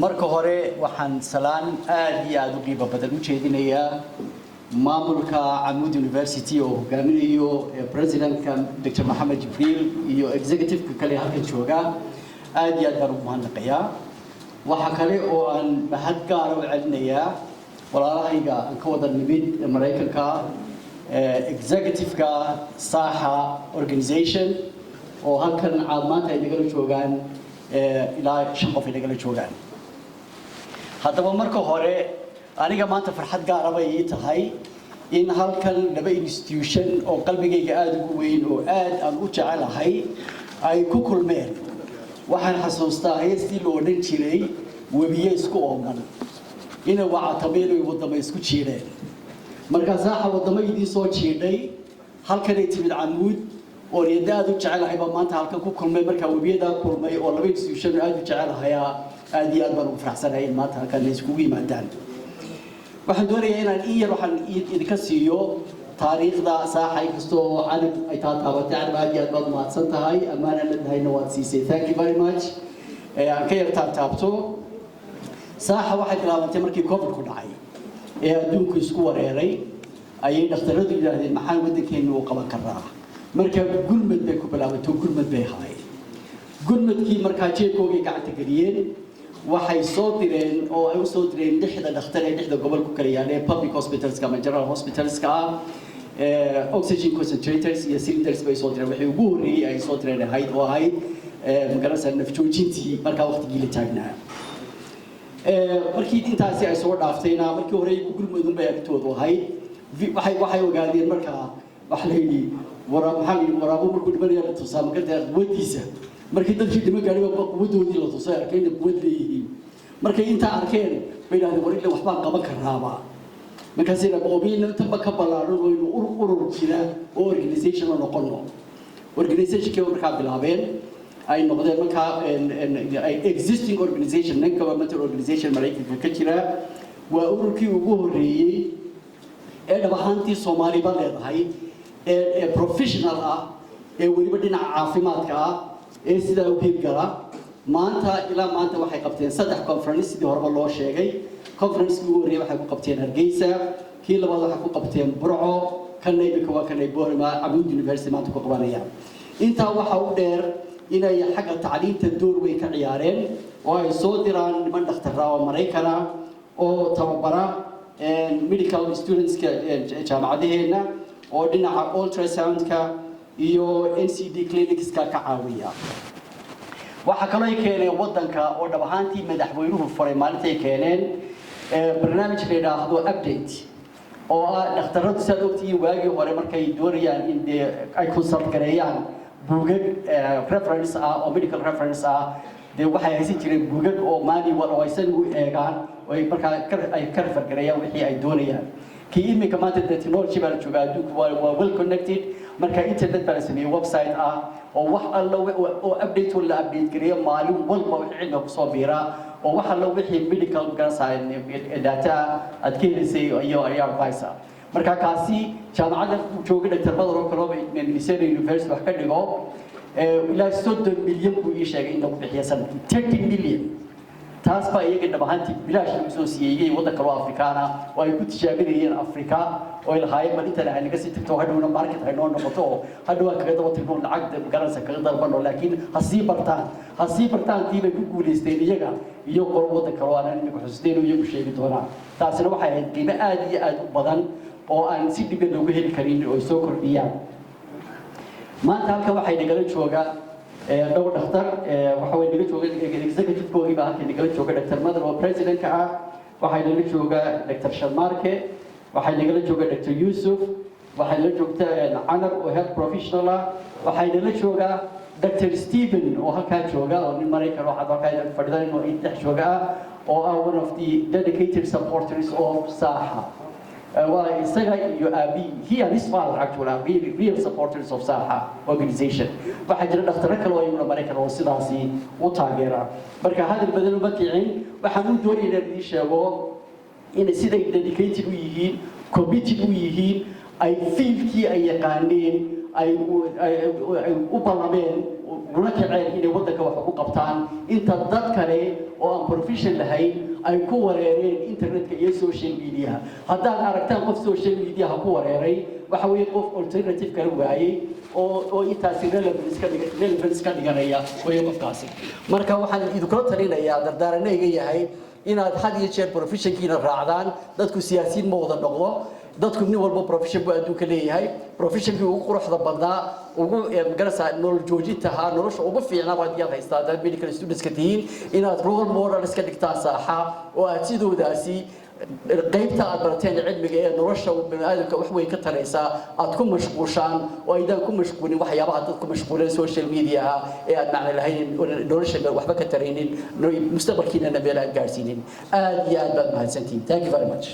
marka hore waxaan salaan aad iyo aad u qiimo badan u jeedinayaa maamulka Amoud University oo hogaaminayo president-ka Dr. Mohamed Jibril iyo executive-ka kale halkan jooga aad iyo aad baan ugu mahadnaqayaa waxa kale oo aan mahad gaar ah u celinayaa walaalahayga aan ka wada nimid Mareykanka executive-ka Saha organization oo halkan maanta ay nagala joogaan ilaa 5 qof ay nagala joogaan haddaba marka hore aniga maanta farxad gaar ah ay tahay in halkan laba institution oo qalbigayga aad ugu weyn oo aad aan u jecelahay ay ku kulmeen waxaan xasuustaa heestii loo odhan jiray webiye isku ooman inay wacatameyn ay wadamo isku jiireen marka Saha wadamo idii soo jiidhay halkan ay timid Amoud oo aad u jecelahay maanta halkan ku kulmay marka webiyada kulmay oo laba institution aad u jecelahay aad iyo aad baan ugu faraxsanahay maanta halkan iskugu yimaadaan waxaan doonayaa inaan waxaan idinka siiyo taariikhda Saha kastoo aanad ay taabatay aad iyo aad baad mahadsan tahay amaana leedahayna waad siisay thank you very much aan ka yartaan taabto Saha waxay bilaabantay markii covid ku dhacay adduunku isku wareeray ayay dhakhtaradu yiraahdeen maxaan wadankeenu u qaban karaa marka gulmad bay ku bilaabatay gulmad bay haay gulmadkii marka jeebkoogii gacanta galiyeen waxay soo direen oo ay u soo direen lixda dhakhtar ee lixda gobol ku kala yaaleen public hospitals ama general hospitals ka oxygen concentrators iyo cylinders bay soo direen waxay ugu horeeyay ay soo direen ahayd magaranaysa naf joojintii marka waqtigii la taagnaa markii intaasi ay soo dhaaftayna markii hore gulmadun bay agtoodu ahayd waxay ogaadeen marka wax la yidhi waraabo markuu dhimanaya la tusaa marka quwadiisa markii dadkii dhima gaadhay quwadoodii la tusay arkayna quwad leeyihiin markay intaa arkeen bay yidhahdeen war ilaa waxbaan qaban karaaba markaasina qoomiina intaba ka ballaaran oo inuu urur jira oo organization la noqono organization-kii markaa bilaabeen ay noqdeen markaa existing organization non-governmental organization Mareykanka ka jira waa ururkii ugu horeeyay ee dhab ahaantii Soomaaliba leedahay professional ee waliba dhinaca caafimaadka ee sida u hirgala maanta ilaa maanta waxay qabteen 3 conference sidii horeba loo sheegay conference-kii ugu horeeyay waxay ku qabteen Hargeysa kii labaad waxay ku qabteen Burco kan Nairobi waa kan Boorama Amoud University maanta ku qabanayaan inta waxa u dheer inay xagga tacliinta door weyn ka ciyaareen oo ay soo diraan niman dhakhtarra oo Mareykana oo tababara medical students-ka jaamacadaheena oo dhinaca ultrasound-ka iyo NCD clinics-ka ka caawiya waxa kale ay keeneen wadanka oo dhab ahaantii madaxweynuhu furay maalintay keeneen barnaamij la yiraahdo update oo dhakhtarradu sida ogtii waagii hore markay doonayaan in ay consult gareeyaan buugag reference oo medical reference waxay haysan jireen buugag oo manual oo aysan u eegaan oo ay markaa ay ka refer gareeyaan wixii ay doonayaan kii imika maanta technology baa joogaa adduunku waa well connected marka internet baa sameeyay website oo wax alla oo update la update gareeyo maalin walba wixii cilmiga ku soo biira oo wax alla wixii medical data aad ka helisay iyo advisor marka kaasi jaamacadda jooga Dr. Badar oo kale oo Minnesota University wax ka dhigo ilaa 30 milyan buu ii sheegay in lagu bixiyo sanadkii 30 milyan taas baa iyaga dhab ahaantii bilaash lagu soo siiyay waddan kale oo Afrikaana oo ay ku tijaabinayeen Afrika oo ilaahay ma inta ay naga sii tagto hadhowna market ay noo noqoto hadhow kaga daba tagno lacag garanaysa kaga dalbano laakiin hasii bartaan tii bay ku guuleysteen iyaga iyo qolo waddan kale oo aan imika xusteen oo iyagu sheegi doonaan taasina waxay ahayd qiimo aad iyo aad u badan oo aan si dib loogu heli karin oo soo kordhiyaan maanta halka waxay nagala jooga dhowr dhakhtar waxa way naga jooga executive-koogii baa halka nagala jooga Dr. Madar oo president-ka waxay nagala jooga Dr. Sharmarke waxay nagala jooga Dr. Yusuf waxay nagala joogta Anar oo health professional waxay nagala jooga Dr. Stephen oo halka jooga oo nin Mareykan oo halka fadhidan oo inta jooga oo one of the dedicated supporters of Saha he and his father actually are real supporters of Saha organization. waxaa jira dhakhtarro kale oo aynu Mareykan oo sidaasi u taageera marka hadal badan uma kicin waxaan u doonayaa inaan sheego in siday dedicated u yihiin committed u yihiin ay fiilkii ay yaqaaneen ay u ballameen una kaceen inay waddanka wax ugu qabtaan inta dad kale oo aan profession lahayn ay ku wareereen internetka iyo social media haddaan aragtaan qof social media ku wareeray waxa weeye qof alternative kala waayay oo intaasi relevance ka dhiganaya way qofkaasi marka waxaan idinkula talinayaa dardaaranayga yahay inaad had iyo jeer professionkiina raacdaan dadku siyaasiyiin ma wada noqdo dadku nin walba profession buu adduunka leeyahay professionkii ugu quruxda badnaa ugu magarasa nolol joojintaha nolosha ugu fiicnaa baad yaad haystaa dad medical students ka tihiin inaad role model iska dhigtaan saaxa oo aad sidoodaasi qaybta aad barateen cilmiga ee nolosha bani'aadamka wax weyn ka taraysa aad ku mashquushaan oo aydan ku mashquulin waxyaabaha dad ku mashquuleen social media ee aad macna lahayn nolosha waxba ka taraynin mustaqbalkiina meel aad gaarsiinin aad iyo aad baad mahadsantihiin thank you very much